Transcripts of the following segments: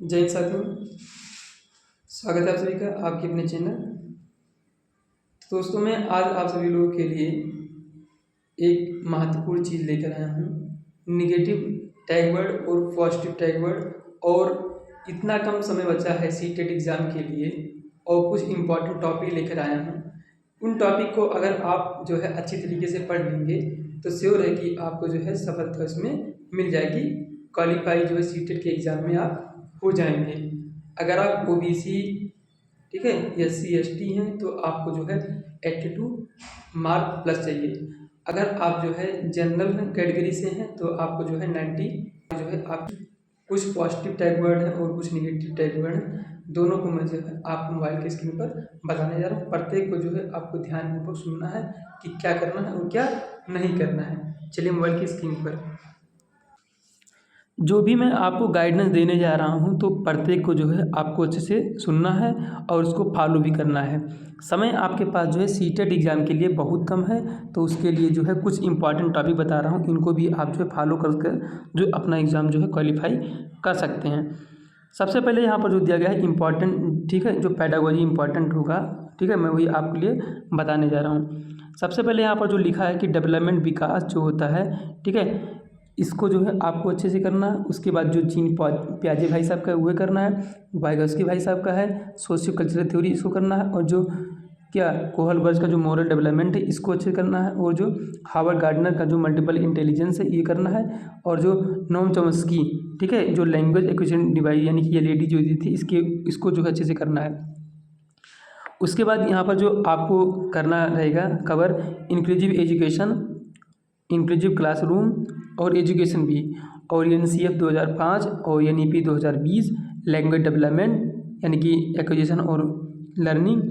जय हिंद साथियों, स्वागत है आप सभी का आपके अपने चैनल। तो दोस्तों, मैं आज आप सभी लोगों के लिए एक महत्वपूर्ण चीज़ लेकर आया हूँ। निगेटिव टैग वर्ड और पॉजिटिव टैग वर्ड, और इतना कम समय बचा है सीटेट एग्ज़ाम के लिए और कुछ इम्पोर्टेंट टॉपिक लेकर आया हूँ। उन टॉपिक को अगर आप जो है अच्छी तरीके से पढ़ लेंगे तो श्योर है कि आपको जो है सफलता इसमें मिल जाएगी। क्वालिफाई जो है सीटेट के एग्ज़ाम में आप हो जाएंगे। अगर आप ओबीसी, ठीक है, एससी एसटी हैं तो आपको जो है 82 मार्क प्लस चाहिए। अगर आप जो है जनरल कैटेगरी से हैं तो आपको जो है 90 जो है। आप कुछ पॉजिटिव टैग वर्ड हैं और कुछ निगेटिव टैग वर्ड हैं, दोनों को मैं जो है आपको मोबाइल की स्क्रीन पर बताने जा रहा हूँ। प्रत्येक को जो है आपको ध्यानपूर्वक सुनना है कि क्या करना है और क्या नहीं करना है। चलिए मोबाइल की स्क्रीन पर जो भी मैं आपको गाइडेंस देने जा रहा हूँ तो प्रत्येक को जो है आपको अच्छे से सुनना है और उसको फॉलो भी करना है। समय आपके पास जो है सीटेट एग्ज़ाम के लिए बहुत कम है, तो उसके लिए जो है कुछ इंपॉर्टेंट टॉपिक बता रहा हूँ, इनको भी आप जो है फॉलो करके जो अपना एग्ज़ाम जो है क्वालिफाई कर सकते हैं। सबसे पहले यहाँ पर जो दिया गया है इम्पॉर्टेंट, ठीक है, जो पेडागोजी इंपॉर्टेंट होगा, ठीक है, मैं वही आपके लिए बताने जा रहा हूँ। सबसे पहले यहाँ पर जो लिखा है कि डेवलपमेंट विकास जो होता है, ठीक है, इसको जो है आपको अच्छे से करना है। उसके बाद जो जीन प्याजे भाई साहब का है वह करना है, वाइगोस्की भाई साहब का है सोशियो कल्चरल थ्योरी, इसको करना है। और जो क्या कोहलबर्ग का जो मॉरल डेवलपमेंट है इसको अच्छे से करना है। और जो हावर्ड गार्डनर का जो मल्टीपल इंटेलिजेंस है ये करना है। और जो नोम चॉम्स्की, ठीक है, जो लैंग्वेज एक्विजिशन डिवाइस यानी कि ये लेडी जो दी थी इसको जो है अच्छे से करना है। उसके बाद यहाँ पर जो आपको करना रहेगा cover inclusive education, inclusive classroom और एजुकेशन भी, और NCF 2005 और NEP 2020, लैंग्वेज डेवलपमेंट यानी कि एक्विजिशन और लर्निंग,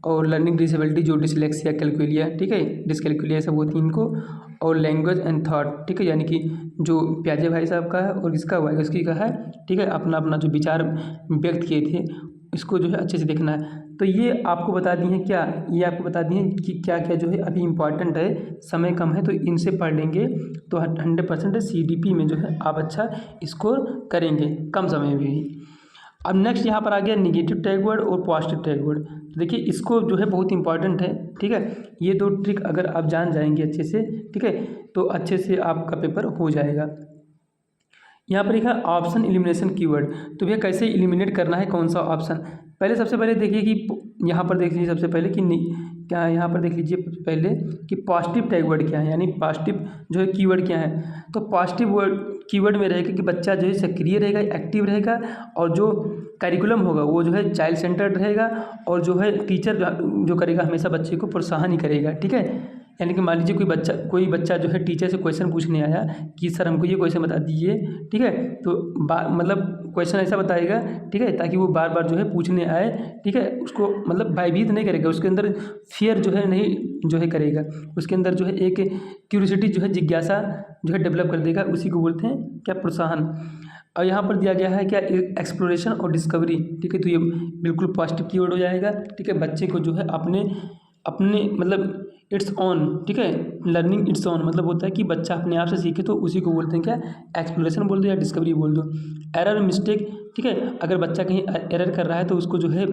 और लर्निंग डिसेबिलिटी जो डिसलेक्सिया कैलकुलिया, ठीक है, डिसकैलकुलिया सब होती है इनको, और लैंग्वेज एंड थॉट, ठीक है, यानी कि जो प्याजे भाई साहब का है और इसका वाइगोस्की का है, ठीक है, अपना अपना जो विचार व्यक्त किए थे इसको जो है अच्छे से देखना है। तो ये आपको बता दी हैं क्या, ये आपको बता दी हैं कि क्या क्या जो है अभी इम्पॉर्टेंट है, समय कम है तो इनसे पढ़ लेंगे तो 100% CDP में जो है आप अच्छा स्कोर करेंगे कम समय में भी। अब नेक्स्ट यहाँ पर आ गया निगेटिव टैग वर्ड और पॉजिटिव टैग वर्ड। तो देखिए इसको जो है बहुत इंपॉर्टेंट है, ठीक है, ये दो ट्रिक अगर आप जान जाएंगे अच्छे से, ठीक है, तो अच्छे से आपका पेपर हो जाएगा। यहाँ पर लिखा है ऑप्शन एलिमिनेशन कीवर्ड। तो भैया कैसे एलिमिनेट करना है कौन सा ऑप्शन, पहले सबसे पहले देखिए कि यहाँ पर देख लीजिए सबसे पहले कि क्या है, यहाँ पर देख लीजिए पहले कि पॉजिटिव टैग वर्ड क्या है, यानी पॉजिटिव जो है कीवर्ड क्या है। तो पॉजिटिव वर्ड कीवर्ड में रहेगा कि बच्चा जो है सक्रिय रहेगा, एक्टिव रहेगा, और जो करिकुलम होगा वो जो है चाइल्ड सेंटर्ड रहेगा, और जो है टीचर जो करेगा हमेशा बच्चे को प्रोत्साहन ही करेगा, ठीक है। यानी कि मान लीजिए कोई बच्चा जो है टीचर से क्वेश्चन पूछने आया कि सर हमको ये क्वेश्चन बता दीजिए, ठीक है, तो मतलब क्वेश्चन ऐसा बताएगा, ठीक है, ताकि वो बार बार जो है पूछने आए, ठीक है, उसको मतलब भयभीत नहीं करेगा, उसके अंदर फियर जो है नहीं जो है करेगा, उसके अंदर जो है एक क्यूरियोसिटी जो है जिज्ञासा जो है डेवलप कर देगा, उसी को बोलते हैं क्या, प्रोत्साहन। और यहाँ पर दिया गया है क्या, एक्सप्लोरेशन और डिस्कवरी, ठीक है, तो ये बिल्कुल पॉजिटिव कीवर्ड हो जाएगा, ठीक है। बच्चे को जो है अपने मतलब इट्स ऑन, ठीक है, लर्निंग इट्स ऑन मतलब होता है कि बच्चा अपने आप से सीखे, तो उसी को बोलते हैं क्या, एक्सप्लोरेशन बोल दो या डिस्कवरी बोल दो। एरर मिस्टेक, ठीक है, अगर बच्चा कहीं एरर कर रहा है तो उसको जो है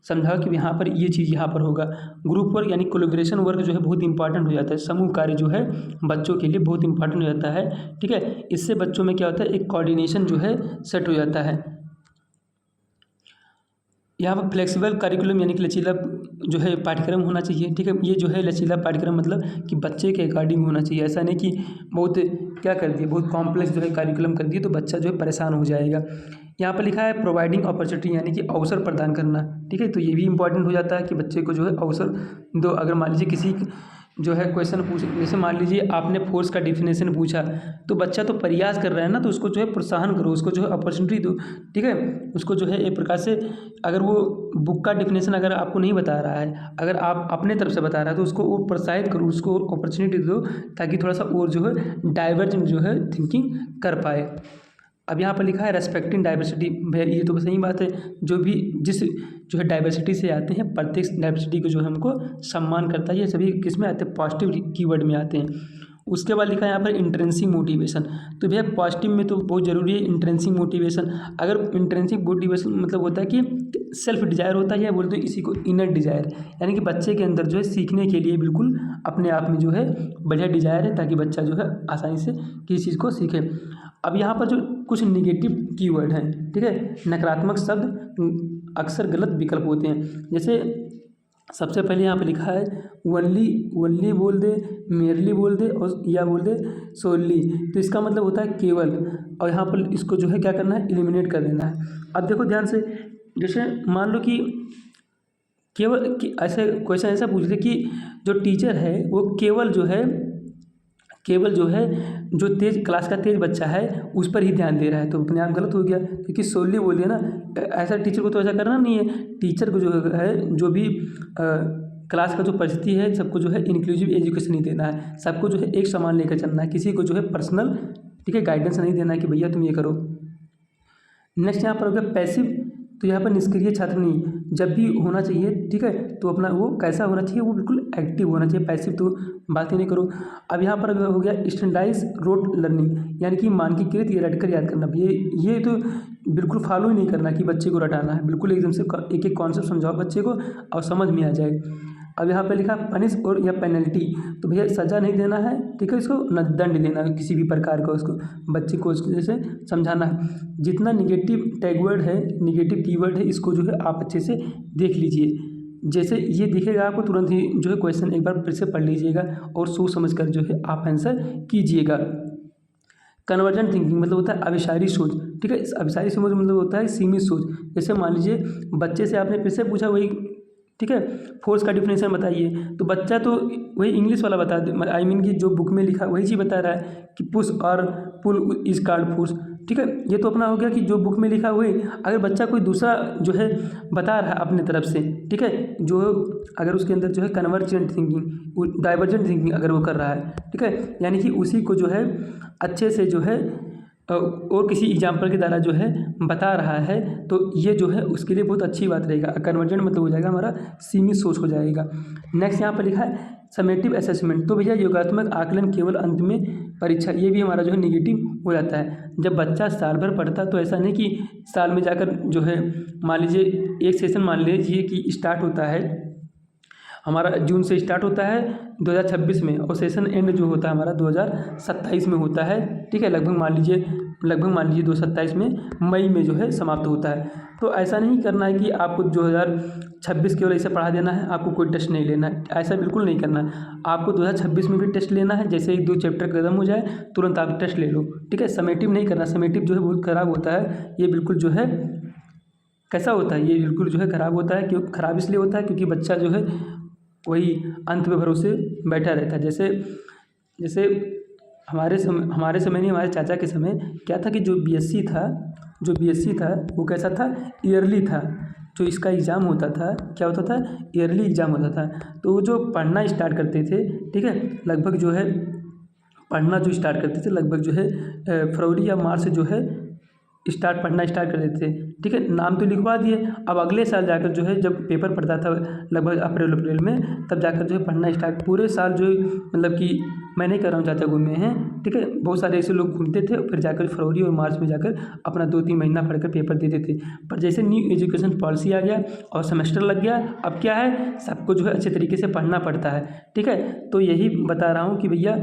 समझाओ कि यहाँ पर ये चीज़ यहाँ पर होगा। ग्रुप वर्क यानी कोलैबोरेशन वर्क जो है बहुत इंपॉर्टेंट हो जाता है, समूह कार्य जो है बच्चों के लिए बहुत इंपॉर्टेंट हो जाता है, ठीक है। इससे बच्चों में क्या होता है, एक कोऑर्डिनेशन जो है सेट हो जाता है। यहाँ पर फ्लेक्सिबल करिकुलम यानी कि लचीला जो है पाठ्यक्रम होना चाहिए, ठीक है। ये जो है लचीला पाठ्यक्रम मतलब कि बच्चे के अकॉर्डिंग होना चाहिए, ऐसा नहीं कि बहुत क्या कर दिए, बहुत कॉम्प्लेक्स जो है करिकुलम कर दिए तो बच्चा जो है परेशान हो जाएगा। यहाँ पर लिखा है प्रोवाइडिंग अपॉर्चुनिटी यानी कि अवसर प्रदान करना, ठीक है, तो ये भी इंपॉर्टेंट हो जाता है कि बच्चे को जो है अवसर दो। अगर मान लीजिए किसी जो है क्वेश्चन पूछ, जैसे मान लीजिए आपने फोर्स का डिफिनेशन पूछा, तो बच्चा तो प्रयास कर रहा है ना, तो उसको जो है प्रोत्साहन करो, उसको जो है अपॉर्चुनिटी दो, ठीक है, उसको जो है एक प्रकार से अगर वो बुक का डिफिनेशन अगर आपको नहीं बता रहा है, अगर आप अपने तरफ से बता रहा है तो उसको वो प्रोत्साहित करो, उसको अपॉर्चुनिटी दो, ताकि थोड़ा सा और जो है डाइवर्ज जो है थिंकिंग कर पाए। अब यहाँ पर लिखा है रेस्पेक्टिंग डाइवर्सिटी, भैया ये तो सही बात है, जो भी जिस जो है डाइवर्सिटी से आते हैं प्रत्येक डाइवर्सिटी को जो है हमको सम्मान करता है, ये सभी किस में आते हैं, पॉजिटिव कीवर्ड में आते हैं। उसके बाद लिखा है यहाँ पर इंट्रिंसिक मोटिवेशन। तो भैया पॉजिटिव में तो बहुत ज़रूरी है इंट्रिंसिक मोटिवेशन। अगर इंट्रिंसिक मोटिवेशन मतलब होता है कि सेल्फ डिज़ायर होता है, या बोलते हैं इसी को इनर डिज़ायर, यानी कि बच्चे के अंदर जो है सीखने के लिए बिल्कुल अपने आप में जो है बढ़िया डिज़ायर है, ताकि बच्चा जो है आसानी से किसी चीज़ को सीखे। अब यहाँ पर जो कुछ निगेटिव कीवर्ड हैं, ठीक है, नकारात्मक शब्द अक्सर गलत विकल्प होते हैं। जैसे सबसे पहले यहाँ पे लिखा है वनली, वनली बोल दे, मेरली बोल दे, और या बोल दे सोली। तो इसका मतलब होता है केवल, और यहाँ पर इसको जो है क्या करना है, एलिमिनेट कर देना है। अब देखो ध्यान से, जैसे मान लो कि केवल कि ऐसे क्वेश्चन ऐसा पूछ ले कि जो टीचर है वो केवल जो है जो तेज क्लास का तेज बच्चा है उस पर ही ध्यान दे रहा है, तो अपने आप गलत हो गया, क्योंकि सोली बोल दिया ना। ऐसा टीचर को तो ऐसा करना नहीं है। टीचर को जो है जो भी क्लास का जो परिस्थिति है सबको जो है इंक्लूसिव एजुकेशन ही देना है, सबको जो है एक समान लेकर चलना है, किसी को जो है पर्सनल, ठीक है, गाइडेंस नहीं देना है कि भैया तुम ये करो। नेक्स्ट यहाँ पर हो गया पैसिव। तो यहाँ पर निष्क्रिय छात्र नहीं, जब भी होना चाहिए, ठीक है, तो अपना वो कैसा होना चाहिए, वो बिल्कुल एक्टिव होना चाहिए, पैसिव तो बात ही नहीं करो। अब यहाँ पर हो गया स्टैंडर्डाइज रोट लर्निंग, यानी कि मानकीकृत या रटकर याद करना। ये तो बिल्कुल फॉलो ही नहीं करना कि बच्चे को रटाना है, बिल्कुल एकदम से एक एक कॉन्सेप्ट समझाओ बच्चे को और समझ में आ जाए। अब यहाँ पे लिखा पनिश और या पेनल्टी, तो भैया सज़ा नहीं देना है, ठीक है, इसको न दंड देना है किसी भी प्रकार का, उसको बच्चे को जैसे समझाना है। जितना निगेटिव टैगवर्ड है, निगेटिव कीवर्ड है, इसको जो है आप अच्छे से देख लीजिए। जैसे ये दिखेगा आपको तुरंत ही जो है क्वेश्चन एक बार फिर से पढ़ लीजिएगा और सोच समझ कर जो है आप आंसर कीजिएगा। कन्वर्जेंट थिंकिंग मतलब होता है अभिसारी सोच, ठीक है, इस अभिसारी सोच मतलब होता है सीमित सोच। जैसे मान लीजिए बच्चे से आपने फिर से पूछा वही, ठीक है, फोर्स का डिफिनेशन बताइए, तो बच्चा तो वही इंग्लिश वाला बता दे, आई मीन कि जो बुक में लिखा वही चीज़ बता रहा है कि पुश और पुल इज कॉल्ड फोर्स, ठीक है। ये तो अपना हो गया कि जो बुक में लिखा हुआ है। अगर बच्चा कोई दूसरा जो है बता रहा है अपने तरफ से, ठीक है, जो अगर उसके अंदर जो है कन्वर्जेंट थिंकिंग, डाइवर्जेंट थिंकिंग अगर वो कर रहा है, ठीक है, यानी कि उसी को जो है अच्छे से जो है और किसी एग्जाम्पल के द्वारा जो है बता रहा है, तो ये जो है उसके लिए बहुत अच्छी बात रहेगा। कन्वर्जेंट मतलब हो जाएगा हमारा सीमित सोच हो जाएगा। नेक्स्ट यहाँ पर लिखा है समेटिव असेसमेंट। तो भैया योगात्मक आकलन केवल अंत में परीक्षा, ये भी हमारा जो है निगेटिव हो जाता है। जब बच्चा साल भर पढ़ता तो ऐसा नहीं कि साल में जाकर जो है, मान लीजिए एक सेशन मान लीजिए कि स्टार्ट होता है हमारा जून से स्टार्ट होता है 2026 में, और सेशन एंड जो होता है हमारा 2027 में होता है, ठीक है, लगभग मान लीजिए 2027 में मई में जो है समाप्त होता है। तो ऐसा नहीं करना है कि आपको 2026 केवल ऐसे पढ़ा देना है, आपको कोई टेस्ट नहीं लेना है, ऐसा बिल्कुल नहीं करना है। आपको 2026 में भी टेस्ट लेना है, जैसे ही 2 चैप्टर खत्म हो जाए तुरंत आप टेस्ट ले लो, ठीक है। समेटिव नहीं करना, समेटिव जो है बहुत ख़राब होता है, ये बिल्कुल जो है कैसा होता है, ये बिल्कुल जो है ख़राब होता है। क्यों ख़राब इसलिए होता है क्योंकि बच्चा जो है वही अंत पे भरोसे बैठा रहता है। जैसे हमारे समय नहीं, हमारे चाचा के समय क्या था कि जो बीएससी था वो कैसा था, ईयरली था। जो इसका एग्ज़ाम होता था क्या होता था, ईयरली एग्ज़ाम होता था। तो वो जो पढ़ना स्टार्ट करते थे, ठीक है, लगभग जो है पढ़ना जो स्टार्ट करते थे लगभग जो है फरवरी या मार्च से जो है पढ़ना स्टार्ट कर देते थे, ठीक है। नाम तो लिखवा दिए, अब अगले साल जाकर जो है जब पेपर पड़ता था लगभग अप्रैल में, तब जाकर जो है पढ़ना स्टार्ट, पूरे साल जो मतलब कि मैं नहीं कर रहा हूँ, चाचा घूमे हैं, ठीक है, बहुत सारे ऐसे लोग घूमते थे, फिर जाकर फरवरी और मार्च में जाकर अपना 2-3 महीना पढ़कर पेपर देते थे। पर जैसे न्यू एजुकेशन पॉलिसी आ गया और सेमेस्टर लग गया, अब क्या है, सबको जो है अच्छे तरीके से पढ़ना पड़ता है, ठीक है। तो यही बता रहा हूँ कि भैया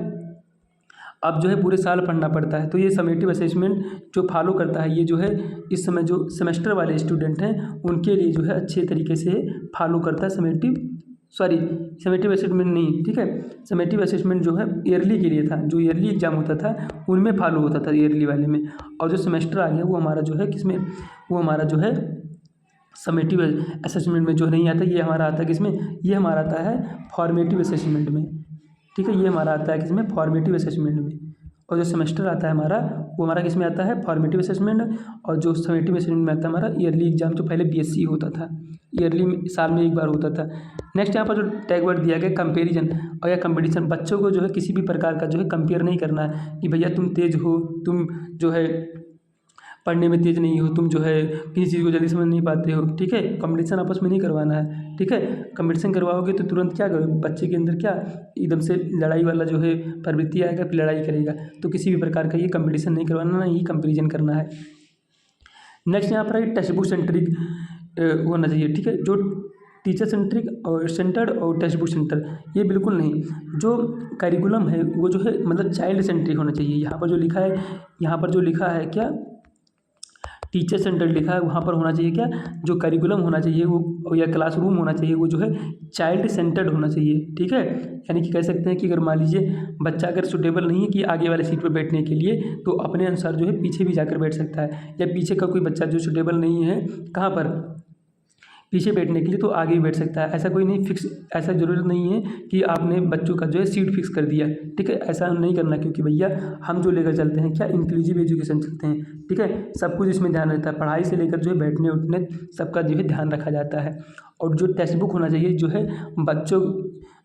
अब जो है पूरे साल पढ़ना पड़ता है। तो ये समेटिव असेसमेंट जो फॉलो करता है, ये जो है इस समय जो सेमेस्टर वाले स्टूडेंट हैं उनके लिए जो है अच्छे तरीके से फॉलो करता है। समेटिव असेसमेंट नहीं, ठीक है, समेटिव असेसमेंट जो है ईयरली के लिए था, जो ईयरली एग्जाम होता था उनमें फॉलो होता था, ईयरली वाले में। और जो सेमेस्टर आ गया वो हमारा जो है किसमें, वो हमारा जो है समेटिव असेसमेंट में जो नहीं आता, ये हमारा आता है किसमें, ये हमारा आता है फॉर्मेटिव असेसमेंट में, ठीक है, ये हमारा आता है किसमें, फॉर्मेटिव असेसमेंट में। और जो सेमेस्टर आता है हमारा वो हमारा किसमें आता है, फॉर्मेटिव असेसमेंट। और जो समेटिव असेसमेंट में आता है हमारा ईयरली एग्जाम, जो पहले बीएससी होता था, ईयरली साल में एक बार होता था। नेक्स्ट यहाँ पर जो टैग वर्ड दिया गया कंपेरिजन और या कंपटीशन, बच्चों को जो है किसी भी प्रकार का जो है कंपेयर नहीं करना है कि भैया तुम तेज हो, तुम जो है पढ़ने में तेज़ नहीं हो, तुम जो है किसी चीज़ को जल्दी समझ नहीं पाते हो, ठीक है। कंपटीशन आपस में नहीं करवाना है, ठीक है। कंपटीशन करवाओगे तो तुरंत क्या करोगे, बच्चे के अंदर क्या एकदम से लड़ाई वाला जो है प्रवृत्ति आएगा, फिर लड़ाई करेगा। तो किसी भी प्रकार का ये कंपटीशन नहीं करवाना, ना ही कंपैरिजन करना है। नेक्स्ट यहाँ पर है टेक्स्ट बुक सेंट्रिक होना चाहिए, ठीक है। जो टीचर सेंट्रिक और सेंटर्ड और टेक्स्ट बुक सेंटर, ये बिल्कुल नहीं। जो करिकुलम है वो जो है मतलब चाइल्ड सेंट्रिक होना चाहिए। यहाँ पर जो लिखा है, यहाँ पर जो लिखा है क्या टीचर सेंटर्ड लिखा है, वहाँ पर होना चाहिए क्या, जो करिकुलम होना चाहिए वो या क्लासरूम होना चाहिए वो जो है चाइल्ड सेंटर्ड होना चाहिए, ठीक है। यानी कि कह सकते हैं कि अगर मान लीजिए बच्चा अगर सुटेबल नहीं है कि आगे वाले सीट पर बैठने के लिए, तो अपने अनुसार जो है पीछे भी जाकर बैठ सकता है, या पीछे का कोई बच्चा जो सुटेबल नहीं है कहाँ पर पीछे बैठने के लिए, तो आगे भी बैठ सकता है। ऐसा कोई नहीं फिक्स, ऐसा ज़रूरत नहीं है कि आपने बच्चों का जो है सीट फिक्स कर दिया, ठीक है। ऐसा नहीं करना, क्योंकि भैया हम जो लेकर चलते हैं क्या इंक्लूसिव एजुकेशन चलते हैं, ठीक है। सब कुछ इसमें ध्यान रहता है, पढ़ाई से लेकर जो है बैठने उठने सबका जो है ध्यान रखा जाता है। और जो टेक्स्ट बुक होना चाहिए जो है बच्चों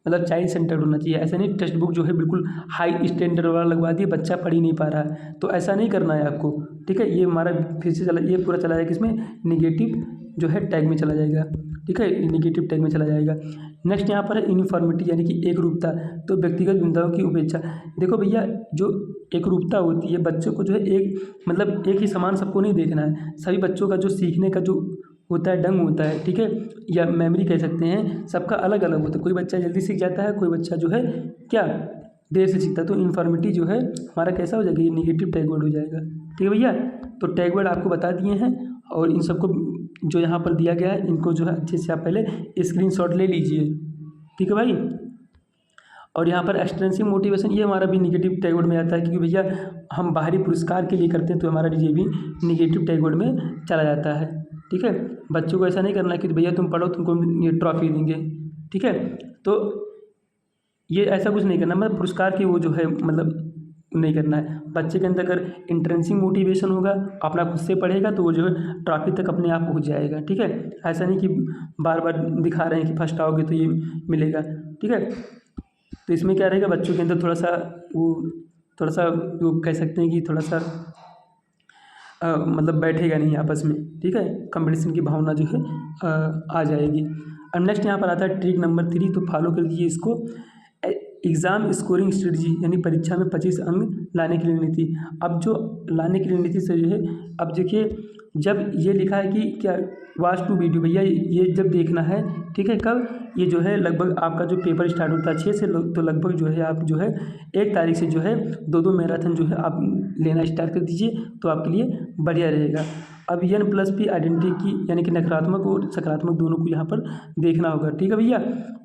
मतलब चाइल्ड सेंटर्ड होना चाहिए। ऐसा नहीं टेक्स्ट बुक जो है बिल्कुल हाई स्टैंडर्ड वाला लगवा दिए, बच्चा पढ़ ही नहीं पा रहा है, तो ऐसा नहीं करना है आपको, ठीक है। ये हमारा फिर से चला, ये पूरा चला जाएगा किसमें, निगेटिव जो है टैग में चला जाएगा, ठीक है, निगेटिव टैग में चला जाएगा। नेक्स्ट यहाँ पर है यूनिफॉर्मिटी, यानी कि एक रूपता, तो व्यक्तिगत भिन्नताओं की उपेक्षा। देखो भैया जो एक रूपता होती है, बच्चों को जो है एक मतलब एक ही समान सबको नहीं देखना है। सभी बच्चों का जो सीखने का जो होता है ढंग होता है, ठीक है, या मेमोरी कह सकते हैं, सबका अलग अलग होता है। कोई बच्चा जल्दी सीख जाता है, कोई बच्चा जो है क्या देर से सीखता है। तो यूनिफॉर्मिटी जो है हमारा कैसा हो जाएगा, ये निगेटिव टैग वर्ड हो जाएगा, ठीक है भैया। तो टैग वर्ड आपको बता दिए हैं, और इन सबको जो यहाँ पर दिया गया है इनको जो है अच्छे से आप पहले स्क्रीनशॉट ले लीजिए, ठीक है भाई। और यहाँ पर एक्सटेंसिव मोटिवेशन, ये हमारा भी निगेटिव टैग वर्ड में आता है, क्योंकि भैया हम बाहरी पुरस्कार के लिए करते हैं, तो हमारा ये भी निगेटिव टैग वर्ड में चला जाता है, ठीक है। बच्चों को ऐसा नहीं करना कि भैया तुम पढ़ो तुमको ये ट्रॉफी देंगे, ठीक है। तो ये ऐसा कुछ नहीं करना, मतलब पुरस्कार की वो जो है मतलब नहीं करना है। बच्चे के अंदर अगर इंट्रेंसिक मोटिवेशन होगा, अपना खुद से पढ़ेगा, तो वो जो है ट्रॉफी तक अपने आप पहुंच जाएगा, ठीक है। ऐसा नहीं कि बार बार दिखा रहे हैं कि फर्स्ट आओगे तो ये मिलेगा, ठीक है। तो इसमें क्या रहेगा, बच्चों के अंदर थोड़ा सा वो कह सकते हैं कि थोड़ा सा मतलब बैठेगा नहीं आपस में, ठीक है, कंपटीशन की भावना जो है आ जाएगी। अब नेक्स्ट यहाँ पर आता है ट्रिक नंबर 3, तो फॉलो कर दीजिए इसको। एग्ज़ाम स्कोरिंग स्ट्रेटजी, यानी परीक्षा में 25 अंक लाने की रणनीति। अब जो लाने की रणनीति से जो है, अब देखिए जब ये लिखा है कि क्या वॉच टू वीडियो, भैया ये जब देखना है, ठीक है, कब, ये जो है लगभग आपका जो पेपर स्टार्ट होता है 6 से, तो लगभग जो है आप जो है 1 तारीख से जो है 2-2 मैराथन जो है आप लेना स्टार्ट कर दीजिए, तो आपके लिए बढ़िया रहेगा। अब N+P आइडेंटिटी की, यानी कि नकारात्मक और सकारात्मक दोनों को यहाँ पर देखना होगा, ठीक है भैया।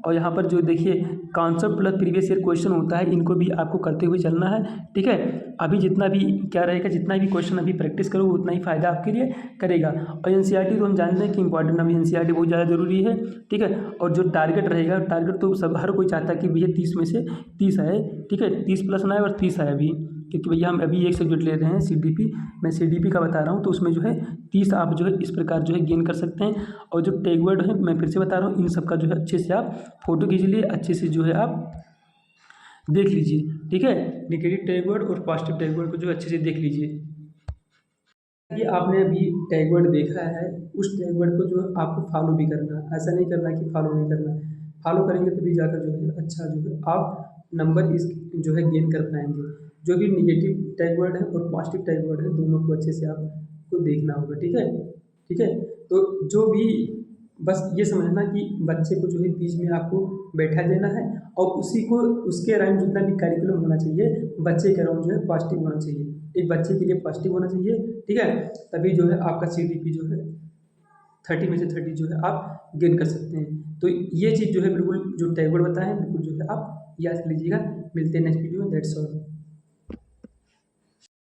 और यहाँ पर जो देखिए concept plus previous year question होता है, इनको भी आपको करते हुए चलना है, ठीक है। अभी जितना भी क्या रहेगा, जितना भी क्वेश्चन अभी प्रैक्टिस करो उतना ही फायदा आपके लिए करेगा। और NCERT तो हम जानते हैं कि इंपॉर्टेंट, अभी NCERT बहुत ज़्यादा जरूरी है, ठीक है। और जो टारगेट रहेगा, टारगेट तो सब हर कोई चाहता है कि भैया 30 में से 30 आए, ठीक है, 30 प्लस ना आए और 30 आए अभी, क्योंकि भैया हम अभी एक सब्जेक्ट ले रहे हैं CDP, मैं CDP का बता रहा हूँ, तो उसमें जो है 30 आप जो है इस प्रकार जो है गेन कर सकते हैं। और जो टैग वर्ड है मैं फिर से बता रहा हूँ, इन सब का जो है अच्छे से आप फोटो खींच लिए, अच्छे से जो है आप देख लीजिए, ठीक है। नेगेटिव टैग वर्ड और पॉजिटिव टैग वर्ड को जो अच्छे से देख लीजिए। ये आपने अभी टैग वर्ड देखा है, उस टैग वर्ड को जो है आपको फॉलो भी करना है। ऐसा नहीं करना कि फॉलो नहीं करना, फॉलो करेंगे तभी जाकर जो है अच्छा जो है आप नंबर इस जो है गेन कर पाएंगे। जो भी निगेटिव टैग वर्ड है और पॉजिटिव टैग वर्ड है, दोनों को अच्छे से आपको देखना होगा, ठीक है, ठीक है। तो जो भी बस ये समझना कि बच्चे को जो है बीच में आपको बैठा देना है, और उसी को उसके अराउंड जितना भी करिकुलम होना चाहिए बच्चे के अराउंड जो है पॉजिटिव होना चाहिए, एक बच्चे के लिए पॉजिटिव होना चाहिए, ठीक है। तभी जो है आपका CDP जो है 30 में से 30 जो है आप गेन कर सकते हैं। तो ये चीज़ जो है बिल्कुल जो टैग वर्ड बताएं बिल्कुल जो है आप याद कर लीजिएगा। मिलते हैं नेक्स्ट वीडियो में, दैट्स ऑल।